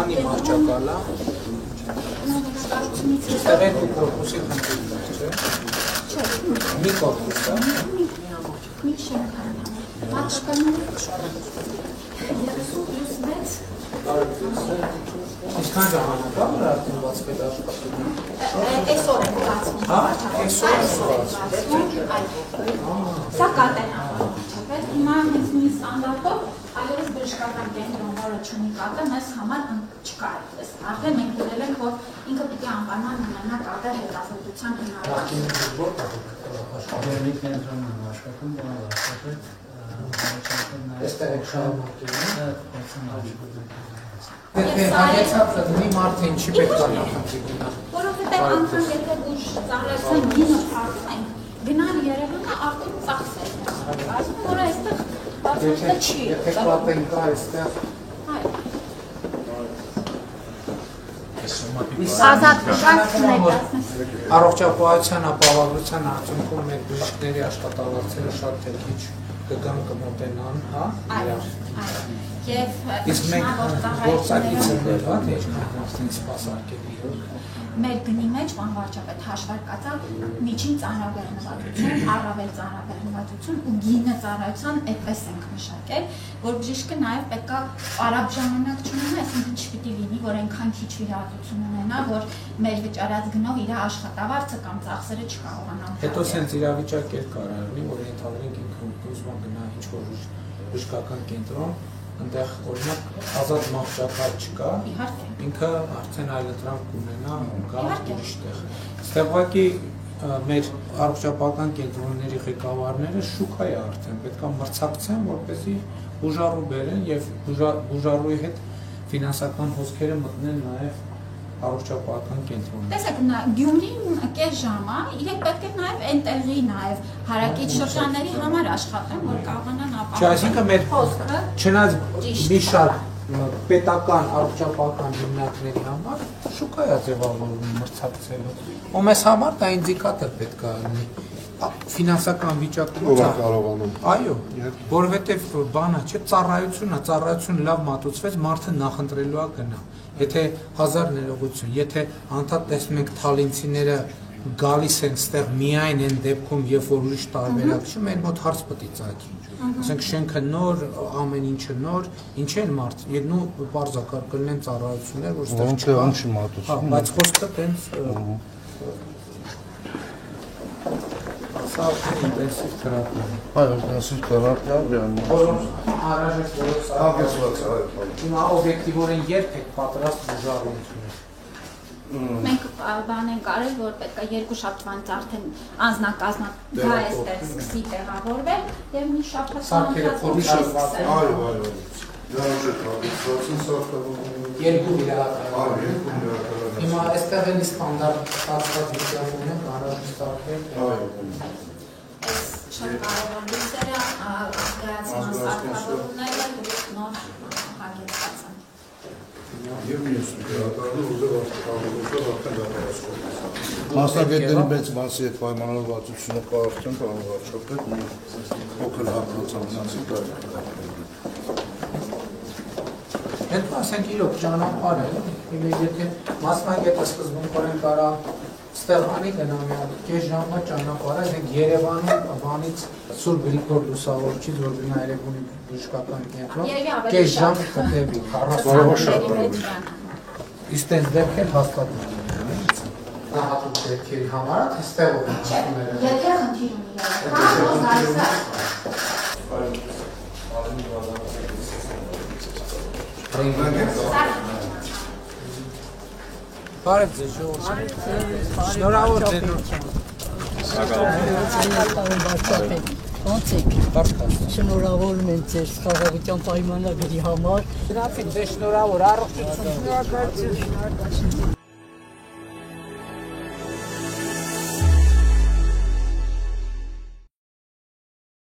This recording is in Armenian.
Անի մարճակալա։ Ստեղեն ու կորպուսի խնդիրներ, չէ։ Մի կորպուս, հա։ Մի շենքան։ Մարճակալները 30+6 Ինչքան ժամանակ է արդեն բացվել աշխատում։ Այսօր է բացվում։ Հա, այսօր։ Սա կատենական չափել։ Հիմա հենց նույն ստանդարտով այլևս բժշկական կենտրոն, որը չունի կատը, մեզ համար չկա այդպես։ Արդեն մենք դրել ենք, որ ինքը պիտի անպայման ունենա կատը հետազոտության Հագեցածը դնի մարդը ինչի պետք է նախընտրի գնա։ Որովհետև անգամ եթե ուժ ծառայության գինը փոխում ենք, գնալ Երևանը արդեն ծախս է։ Ասում որ այստեղ բացատրել չի։ Եթե կատեն կա այստեղ։ Առողջապահության ապահովության արդյունքում մեր բժիշկների աշխատավարձերը շատ թե քիչ կգան կմոտենան, հա։ Եվ իսկ մենք գործակից ենք, հա, թե ինչքան հաստին սպասարկելի է։ Մեր գնի մեջ անվաճապետ հաշվարկածա միջին ծանրաբեռնվածություն, առավել ծանրաբեռնվածություն ու գինը ծառայության այդպես ենք մշակել, որ բժիշկը նաև պետք է արագ ժամանակ չունենա, այսինքն չպիտի լինի, որ այնքան քիչ վիրահատություն ունենա, որ մեր վճարած գնով իր աշխատավարձը կամ ծախսերը չկարողանա։ Հետո սենց իրավիճակ էլ կարող լինի, որ ենթադրենք ինքը ուզում գնա ինչ-որ բժշկական կենտրոն, այնտեղ օրինակ ազատ մահճակալ չկա, ինքը արդեն այլընտրանք կունենա գա ուրիշտեղ։ Այստեղ ուղղակի մեր առողջապահական կենտրոնների ղեկավարները շուկա է արդեն, պետք է մրցակցեն, որպեսզի բուժառու բերեն եւ բուժառուի հետ ֆինանսական հոսքերը մտնեն նաեւ առողջապահական կենտրոն։ Տեսեք, Գյումրին կես ժամ է, իրենք պետք է նաև այնտեղի նաև հարակից շրջանների համար աշխատեն, որ կարողանան ապահովել։ Չէ, այսինքն մեր չնայած մի շարք պետական առողջապահական հիմնարկների համար շուկա է ձևավորվում մրցակցելու։ Ու մեզ համար դա ինդիկատոր պետք է լինի։ Ֆինանսական վիճակը կարողանում։ Այո, որովհետև բանը չէ, ծառայությունը լավ մատուցվեց, մարդը նախընտրելու է գնա։ Եթե 1000 ներողություն, եթե անդադ տեսնում ենք թալինցիները գալիս են ստեղ միայն այն դեպքում, երբ որ ուրիշ տարբերակ չի, մեր մոտ հարց պետք է ծագի։ Ասենք շենքը նոր, ամեն ինչը նոր, ինչ են մարդ, ու բարձակար կլինեն ծառայություններ, որ ստեղ չկա։ Բայց խոսքը տենց Սա ինտենսիվ թերապիա։ Այո, ինտենսիվ թերապիա, Անհրաժեշտ Հիմա օբյեկտիվորեն երբ եք պատրաստ բուժառություն։ Մենք բան ենք արել, որ պետք է 2 շաբթվանից արդեն անձնակազմը դա այստեղ սկսի տեղավորվել եւ մի շաբաթ Երկու վիրահատական։ Հիմա այստեղ էլի ստանդարտ ստացված վիճակում ենք անհրաժեշտ շատ կարևոր լույսերը, գայացման սարքավորումները նոր հագեցած են։ Եվ մյուս վիրահատարանը ուզել Մասնագետների մեծ մասի հետ պայմանավորվածությունը կա արդեն պայմանավորվածապետ մի փոքր հատվածամնացի Հետո ասենք իրոք ճանապարհ է, եթե մասնագետը սկզբունքորեն կարա Ստեղանի գնամի կես ժամը ճանապարհ է, ասենք Երևանից Սուրբ Գրիգոր Լուսավորչից որ գնա Երևանի բժշկական կենտրոն, կես ժամ կտևի 40 շաբաթ։ Իսկ տենց դեպքեր հաստատ նա հատուկ դեպքերի համար է, թե ստեղով են հատումները։ Եթե խնդիր ունի Բարև ձեզ ժողովուրդ։ Շնորհավոր ձեզ։ Ոնց եք։ Շնորհավորում եմ ձեր խաղաղության պայմանագրի համար։ Գնացինք, ձեզ շնորհավոր, առողջություն։